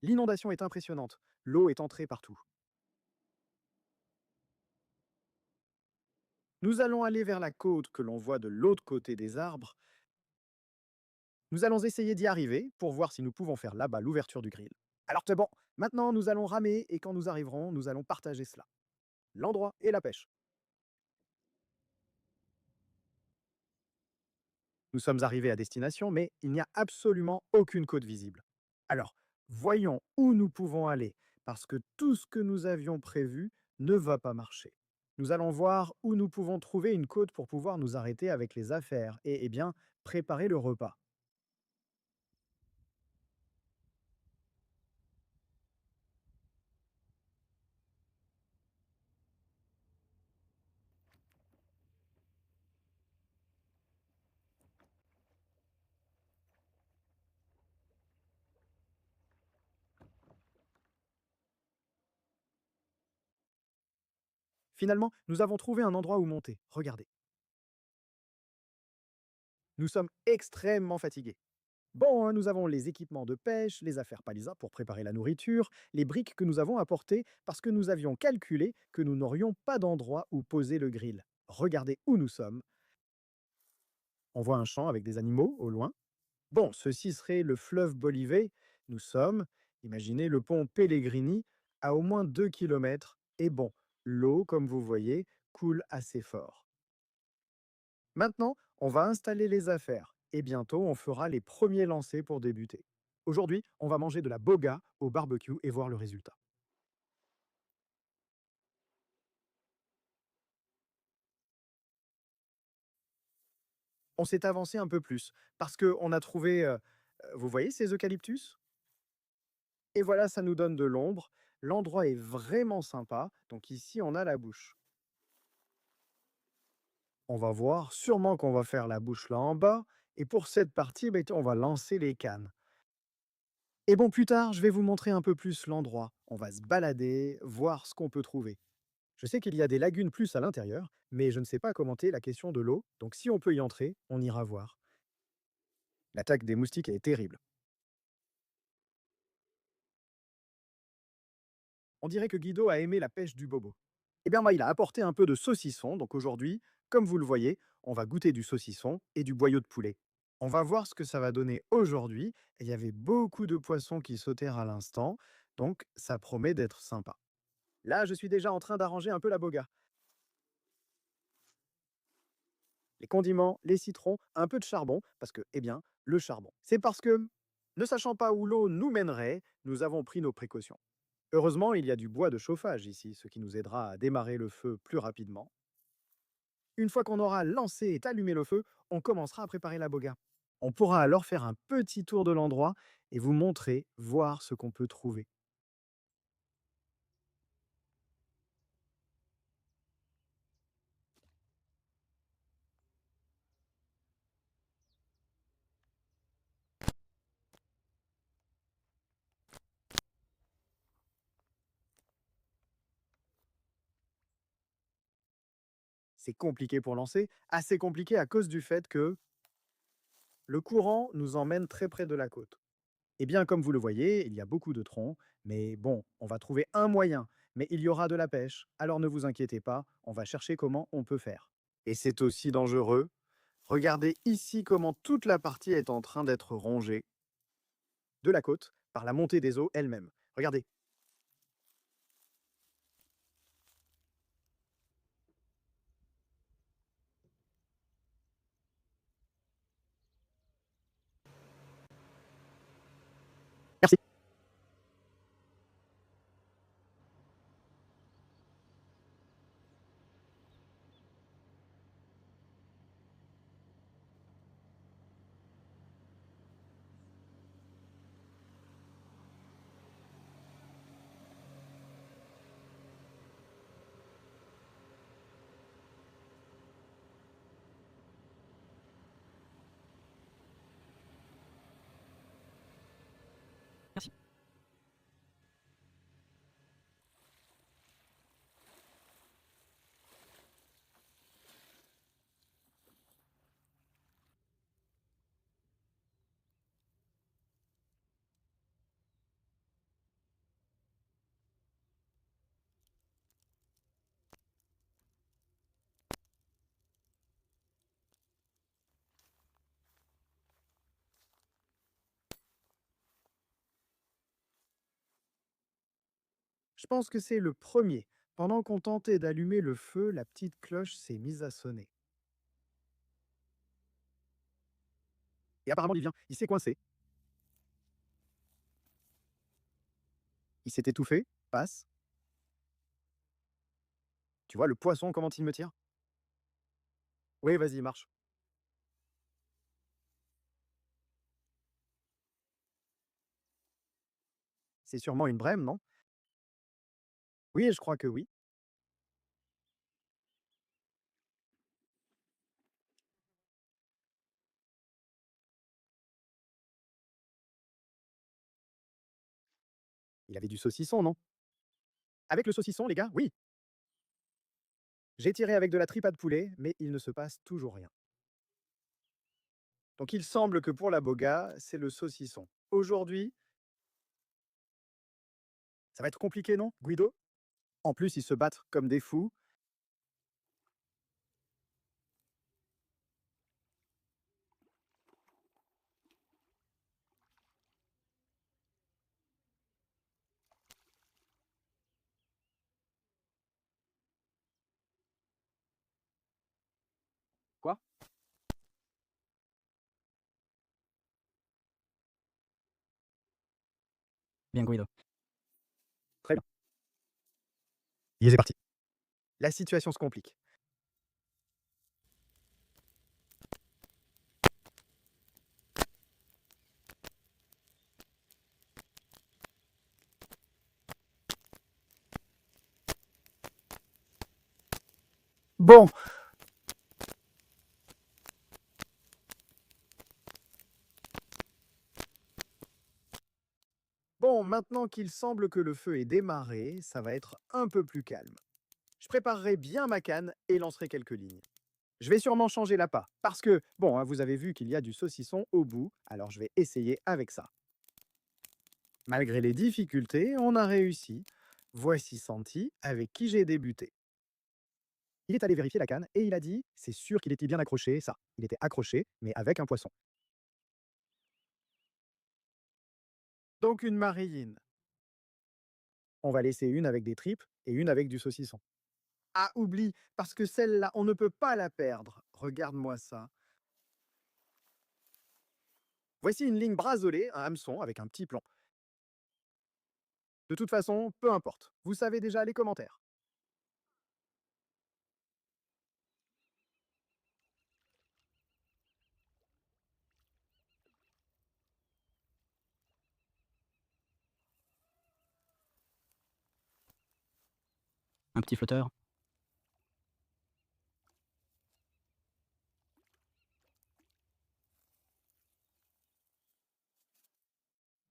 L'inondation est impressionnante. L'eau est entrée partout. Nous allons aller vers la côte que l'on voit de l'autre côté des arbres. Nous allons essayer d'y arriver pour voir si nous pouvons faire là-bas l'ouverture du grill. Alors c'est bon, maintenant nous allons ramer et quand nous arriverons, nous allons partager cela. L'endroit et la pêche. Nous sommes arrivés à destination, mais il n'y a absolument aucune côte visible. Alors, voyons où nous pouvons aller, parce que tout ce que nous avions prévu ne va pas marcher. Nous allons voir où nous pouvons trouver une côte pour pouvoir nous arrêter avec les affaires et, bien, préparer le repas. Finalement, nous avons trouvé un endroit où monter. Regardez. Nous sommes extrêmement fatigués. Bon, hein, nous avons les équipements de pêche, les affaires palisa pour préparer la nourriture, les briques que nous avons apportées parce que nous avions calculé que nous n'aurions pas d'endroit où poser le grill. Regardez où nous sommes. On voit un champ avec des animaux au loin. Bon, ceci serait le fleuve Bolivet. Nous sommes, imaginez le pont Pellegrini, à au moins 2 kilomètres. Et bon, l'eau, comme vous voyez, coule assez fort. Maintenant, on va installer les affaires et bientôt on fera les premiers lancers pour débuter. Aujourd'hui, on va manger de la boga au barbecue et voir le résultat. On s'est avancé un peu plus parce qu'on a trouvé, vous voyez ces eucalyptus? Et voilà, ça nous donne de l'ombre. L'endroit est vraiment sympa. Donc ici, on a la bouche. On va voir, sûrement qu'on va faire la bouche là en bas. Et pour cette partie, ben, on va lancer les cannes. Et bon, plus tard, je vais vous montrer un peu plus l'endroit. On va se balader, voir ce qu'on peut trouver. Je sais qu'il y a des lagunes plus à l'intérieur, mais je ne sais pas commenter la question de l'eau, donc si on peut y entrer, on ira voir. L'attaque des moustiques est terrible. On dirait que Guido a aimé la pêche du bobo. Eh bien, moi, il a apporté un peu de saucisson, donc aujourd'hui, comme vous le voyez, on va goûter du saucisson et du boyau de poulet. On va voir ce que ça va donner aujourd'hui. Il y avait beaucoup de poissons qui sautèrent à l'instant, donc ça promet d'être sympa. Là, je suis déjà en train d'arranger un peu la boga. Les condiments, les citrons, un peu de charbon, parce que, eh bien, le charbon. C'est parce que, ne sachant pas où l'eau nous mènerait, nous avons pris nos précautions. Heureusement, il y a du bois de chauffage ici, ce qui nous aidera à démarrer le feu plus rapidement. Une fois qu'on aura lancé et allumé le feu, on commencera à préparer la boga. On pourra alors faire un petit tour de l'endroit et vous montrer, voir ce qu'on peut trouver. C'est compliqué pour lancer, assez compliqué à cause du fait que le courant nous emmène très près de la côte. Eh bien, comme vous le voyez, il y a beaucoup de troncs, mais bon, on va trouver un moyen. Mais il y aura de la pêche, alors ne vous inquiétez pas, on va chercher comment on peut faire. Et c'est aussi dangereux. Regardez ici comment toute la partie est en train d'être rongée de la côte par la montée des eaux elle-même. Regardez. Merci. Merci. Je pense que c'est le premier. Pendant qu'on tentait d'allumer le feu, la petite cloche s'est mise à sonner. Et apparemment, il vient. Il s'est coincé. Il s'est étouffé. Passe. Tu vois le poisson, comment il me tire? Oui, vas-y, marche. C'est sûrement une brème, non? Oui, je crois que oui. Il avait du saucisson, non? Avec le saucisson, les gars, oui. J'ai tiré avec de la tripa de poulet, mais il ne se passe toujours rien. Donc il semble que pour la boga, c'est le saucisson. Aujourd'hui, ça va être compliqué, non, Guido? En plus, ils se battent comme des fous. Quoi? Bien Guido. Très bien. Et c'est parti. La situation se complique. Bon, bon, maintenant qu'il semble que le feu est démarré, ça va être un peu plus calme. Je préparerai bien ma canne et lancerai quelques lignes. Je vais sûrement changer l'appât, parce que, bon, hein, vous avez vu qu'il y a du saucisson au bout, alors je vais essayer avec ça. Malgré les difficultés, on a réussi. Voici Santi, avec qui j'ai débuté. Il est allé vérifier la canne et il a dit, c'est sûr qu'il était bien accroché, ça. Il était accroché, mais avec un poisson. Donc une marilline. On va laisser une avec des tripes et une avec du saucisson. Ah, oublie, parce que celle-là, on ne peut pas la perdre. Regarde-moi ça. Voici une ligne brasolée, un hameçon avec un petit plomb. De toute façon, peu importe. Vous savez déjà les commentaires. Un petit flotteur.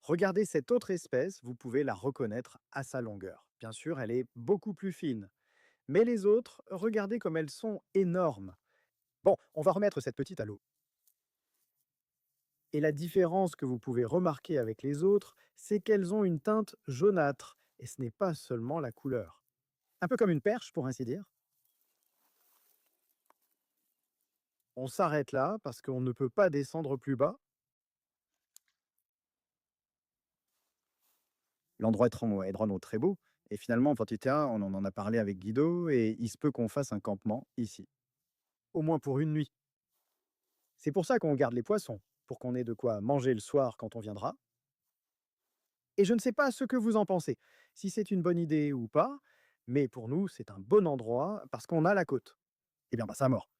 Regardez cette autre espèce, vous pouvez la reconnaître à sa longueur. Bien sûr, elle est beaucoup plus fine. Mais les autres, regardez comme elles sont énormes. Bon, on va remettre cette petite à l'eau. Et la différence que vous pouvez remarquer avec les autres, c'est qu'elles ont une teinte jaunâtre. Et ce n'est pas seulement la couleur. Un peu comme une perche, pour ainsi dire. On s'arrête là parce qu'on ne peut pas descendre plus bas. L'endroit est vraiment très beau. Et finalement, Fortitea, on en a parlé avec Guido, et il se peut qu'on fasse un campement ici. Au moins pour une nuit. C'est pour ça qu'on garde les poissons, pour qu'on ait de quoi manger le soir quand on viendra. Et je ne sais pas ce que vous en pensez, si c'est une bonne idée ou pas, mais pour nous, c'est un bon endroit parce qu'on a la côte. Eh bien, bah, ça mort.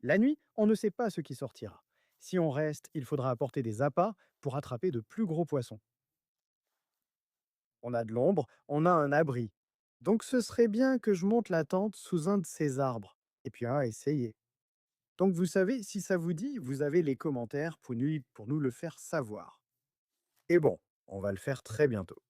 La nuit, on ne sait pas ce qui sortira. Si on reste, il faudra apporter des appâts pour attraper de plus gros poissons. On a de l'ombre, on a un abri. Donc ce serait bien que je monte la tente sous un de ces arbres. Et puis, essayer. Donc vous savez, si ça vous dit, vous avez les commentaires pour nous le faire savoir. Et bon, on va le faire très bientôt.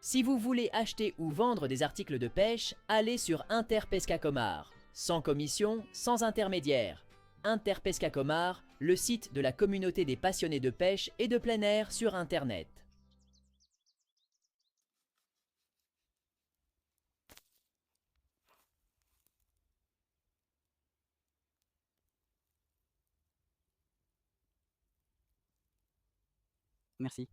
Si vous voulez acheter ou vendre des articles de pêche, allez sur Interpescacomar. Sans commission, sans intermédiaire. Interpescacomar, le site de la communauté des passionnés de pêche et de plein air sur Internet. Merci.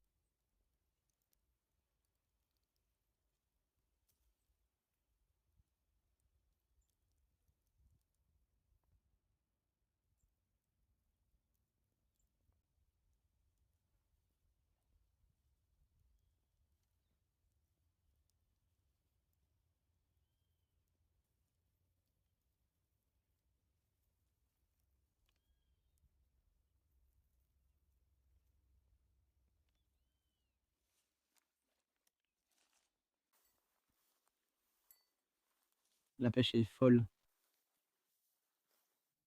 La pêche est folle.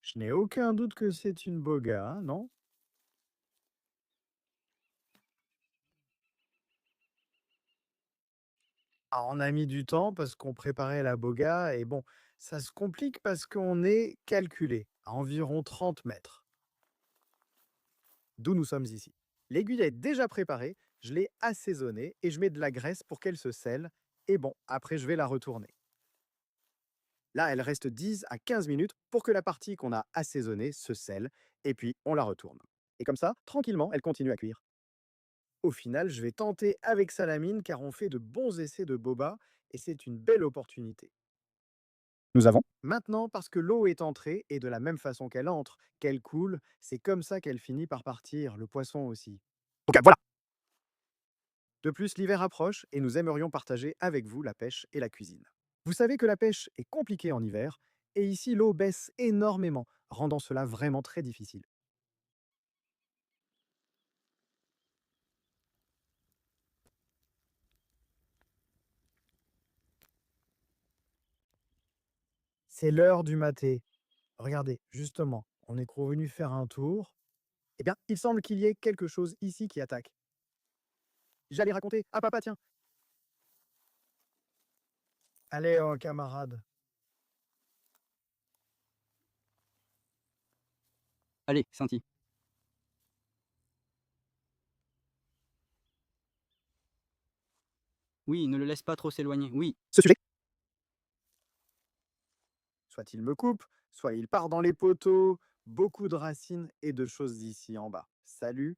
Je n'ai aucun doute que c'est une boga, hein, non? Ah, on a mis du temps parce qu'on préparait la boga et bon, ça se complique parce qu'on est calculé à environ 30 mètres, d'où nous sommes ici. L'aiguille est déjà préparée, je l'ai assaisonnée et je mets de la graisse pour qu'elle se scelle. Et bon, après je vais la retourner. Là, elle reste 10 à 15 minutes pour que la partie qu'on a assaisonnée se scelle et puis on la retourne. Et comme ça, tranquillement, elle continue à cuire. Au final, je vais tenter avec Salamine car on fait de bons essais de boba et c'est une belle opportunité. Nous avons maintenant, parce que l'eau est entrée et de la même façon qu'elle entre, qu'elle coule, c'est comme ça qu'elle finit par partir, le poisson aussi. Donc voilà. De plus, l'hiver approche et nous aimerions partager avec vous la pêche et la cuisine. Vous savez que la pêche est compliquée en hiver et ici l'eau baisse énormément, rendant cela vraiment très difficile. C'est l'heure du maté. Regardez, justement, on est revenu faire un tour. Eh bien, il semble qu'il y ait quelque chose ici qui attaque. J'allais raconter. Ah papa, tiens. Allez, oh, camarade. Allez, Cinti. Oui, ne le laisse pas trop s'éloigner. Oui, Ce sujet. Soit il me coupe, soit il part dans les poteaux. Beaucoup de racines et de choses ici en bas. Salut.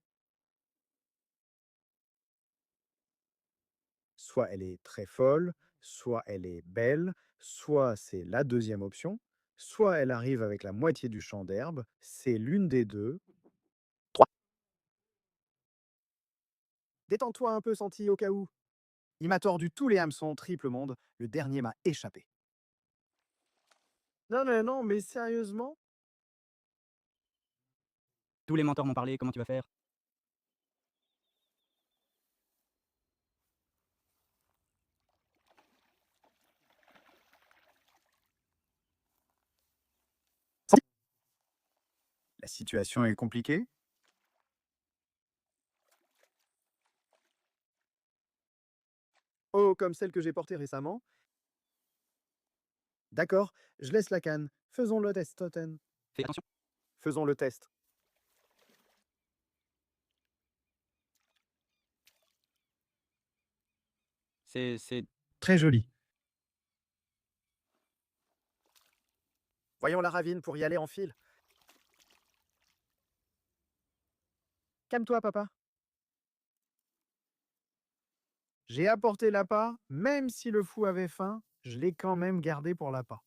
Soit elle est très folle, soit elle est belle, soit c'est la deuxième option, soit elle arrive avec la moitié du champ d'herbe. C'est l'une des deux. 3. Détends-toi un peu, Santi, au cas où. Il m'a tordu tous les hameçons, triple monde. Le dernier m'a échappé. Non, non, non, mais sérieusement. tous les mentors m'ont parlé, comment tu vas faire? Santi. La situation est compliquée. Oh, comme celle que j'ai portée récemment. D'accord, je laisse la canne. Faisons le test, Totten. Fais attention. Faisons le test. C'est Très joli. Voyons la ravine pour y aller en file. Calme-toi, papa. J'ai apporté l'appât, même si le fou avait faim, je l'ai quand même gardé pour l'appât.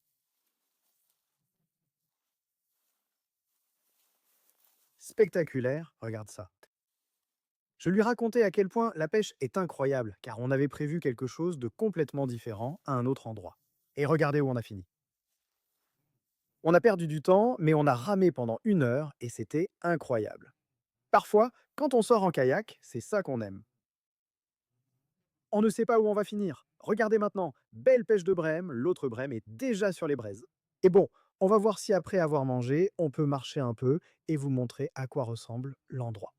Spectaculaire, regarde ça. Je lui racontais à quel point la pêche est incroyable, car on avait prévu quelque chose de complètement différent à un autre endroit. Et regardez où on a fini. On a perdu du temps, mais on a ramé pendant 1 heure et c'était incroyable. Parfois, quand on sort en kayak, c'est ça qu'on aime. On ne sait pas où on va finir. Regardez maintenant, belle pêche de brème, l'autre brème est déjà sur les braises. Et bon, on va voir si après avoir mangé, on peut marcher un peu et vous montrer à quoi ressemble l'endroit.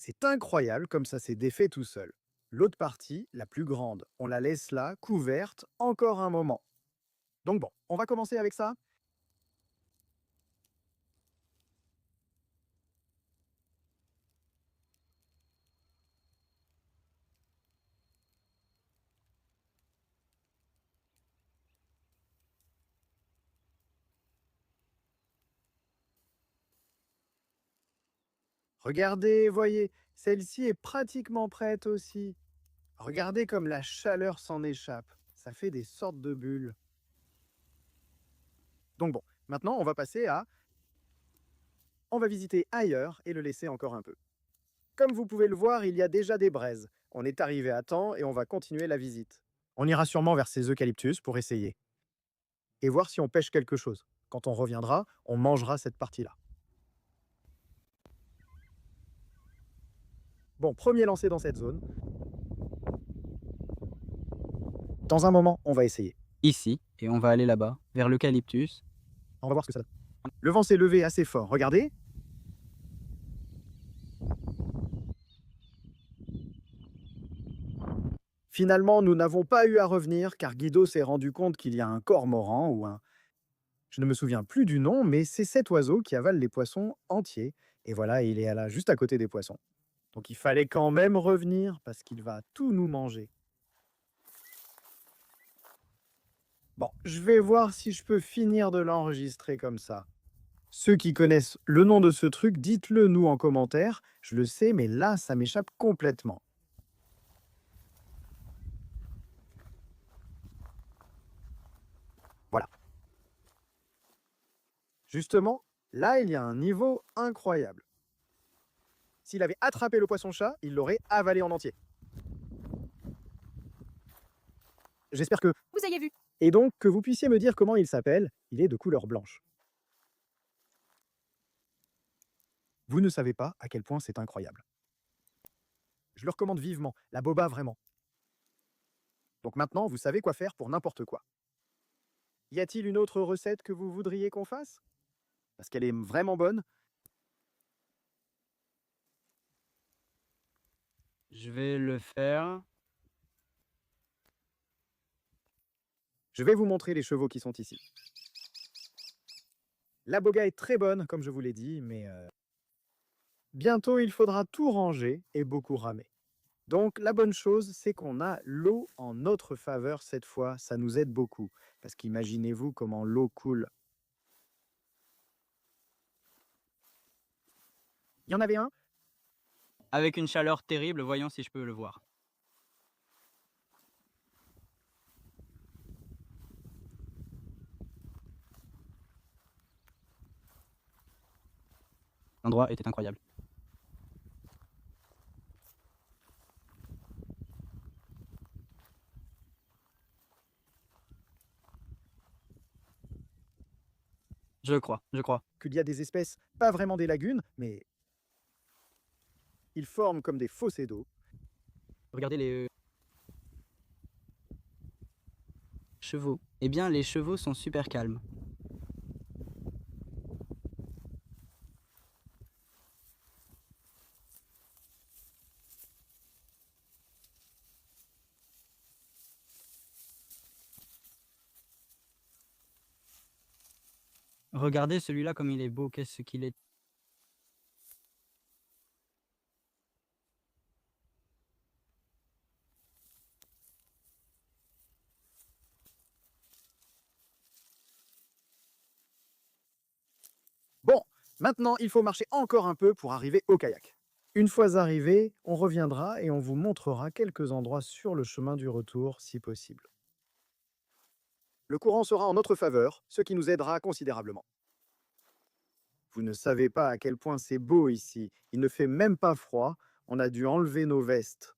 C'est incroyable comme ça s'est défait tout seul. L'autre partie, la plus grande, on la laisse là, couverte, encore un moment. Donc bon, on va commencer avec ça. Regardez, voyez, celle-ci est pratiquement prête aussi. Regardez comme la chaleur s'en échappe. Ça fait des sortes de bulles. Donc bon, maintenant on va passer à... On va visiter ailleurs et le laisser encore un peu. Comme vous pouvez le voir, il y a déjà des braises. On est arrivé à temps et on va continuer la visite. On ira sûrement vers ces eucalyptus pour essayer. Et voir si on pêche quelque chose. Quand on reviendra, on mangera cette partie-là. Bon, premier lancer dans cette zone. Dans un moment, on va essayer. Ici, et on va aller là-bas, vers l'eucalyptus. On va voir ce que ça donne. Le vent s'est levé assez fort, regardez. Finalement, nous n'avons pas eu à revenir car Guido s'est rendu compte qu'il y a un cormoran ou un... Je ne me souviens plus du nom, mais c'est cet oiseau qui avale les poissons entiers. Et voilà, il est là, juste à côté des poissons. Donc il fallait quand même revenir parce qu'il va tout nous manger. Bon, je vais voir si je peux finir de l'enregistrer comme ça. Ceux qui connaissent le nom de ce truc, dites-le nous en commentaire. Je le sais, mais là, ça m'échappe complètement. Voilà. Justement, là, il y a un niveau incroyable. S'il avait attrapé le poisson-chat, il l'aurait avalé en entier. J'espère que Vous ayez vu. Et donc, que vous puissiez me dire comment il s'appelle, il est de couleur blanche. Vous ne savez pas à quel point c'est incroyable. Je le recommande vivement, la boba vraiment. Donc maintenant, vous savez quoi faire pour n'importe quoi. Y a-t-il une autre recette que vous voudriez qu'on fasse? Parce qu'elle est vraiment bonne. Je vais le faire. Je vais vous montrer les chevaux qui sont ici. La boga est très bonne, comme je vous l'ai dit, mais bientôt il faudra tout ranger et beaucoup ramer. Donc la bonne chose, c'est qu'on a l'eau en notre faveur cette fois, ça nous aide beaucoup. Parce qu'imaginez-vous comment l'eau coule. Il y en avait un? Avec une chaleur terrible, voyons si je peux le voir. L'endroit était incroyable. Je crois. Qu'il y a des espèces, pas vraiment des lagunes, mais ils forment comme des fossés d'eau. Regardez les chevaux. Eh bien, les chevaux sont super calmes. Regardez celui-là comme il est beau, qu'est-ce qu'il est. Bon, maintenant il faut marcher encore un peu pour arriver au kayak. Une fois arrivé, on reviendra et on vous montrera quelques endroits sur le chemin du retour si possible. Le courant sera en notre faveur, ce qui nous aidera considérablement. Vous ne savez pas à quel point c'est beau ici. Il ne fait même pas froid. On a dû enlever nos vestes.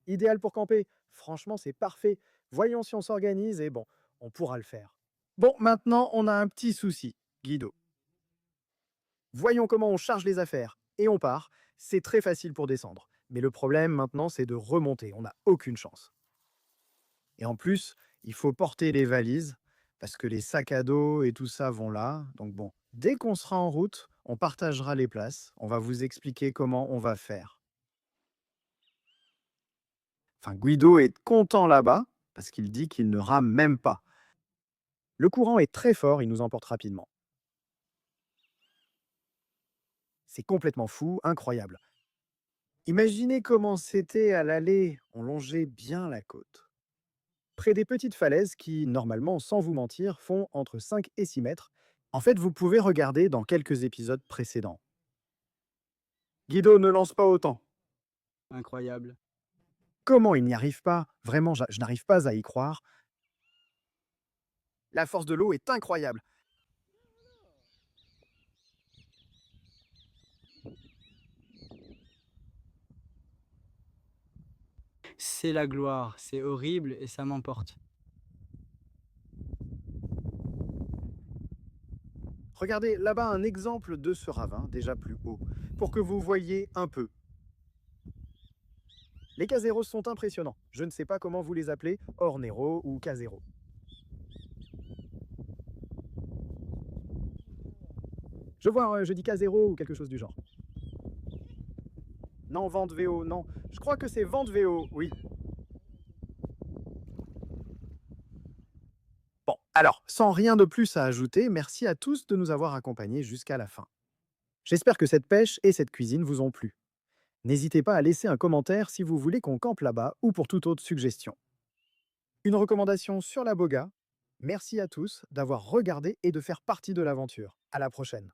Idéal pour camper. Franchement, c'est parfait. Voyons si on s'organise et bon, on pourra le faire. Bon, maintenant, on a un petit souci. Guido. Voyons comment on charge les affaires. Et on part. C'est très facile pour descendre. Mais le problème maintenant, c'est de remonter. On n'a aucune chance. Et en plus, il faut porter les valises parce que les sacs à dos et tout ça vont là. Donc bon, dès qu'on sera en route, on partagera les places. On va vous expliquer comment on va faire. Enfin, Guido est content là-bas parce qu'il dit qu'il ne rame même pas. Le courant est très fort, il nous emporte rapidement. C'est complètement fou, incroyable. Imaginez comment c'était à l'aller, on longeait bien la côte. Près des petites falaises qui, normalement, sans vous mentir, font entre 5 et 6 mètres. En fait, vous pouvez regarder dans quelques épisodes précédents. Guido, ne lance pas autant. Incroyable. Comment il n'y arrive pas? Vraiment, je n'arrive pas à y croire. La force de l'eau est incroyable. C'est la gloire, c'est horrible et ça m'emporte. Regardez là-bas un exemple de ce ravin, déjà plus haut, pour que vous voyez un peu. Les caseros sont impressionnants. Je ne sais pas comment vous les appelez, Ornero ou casero. Je vois, je dis casero ou quelque chose du genre. Non, Vente VO, non. Je crois que c'est Vente VO, oui. Bon, alors, sans rien de plus à ajouter, merci à tous de nous avoir accompagnés jusqu'à la fin. J'espère que cette pêche et cette cuisine vous ont plu. N'hésitez pas à laisser un commentaire si vous voulez qu'on campe là-bas ou pour toute autre suggestion. Une recommandation sur la boga. Merci à tous d'avoir regardé et de faire partie de l'aventure. À la prochaine.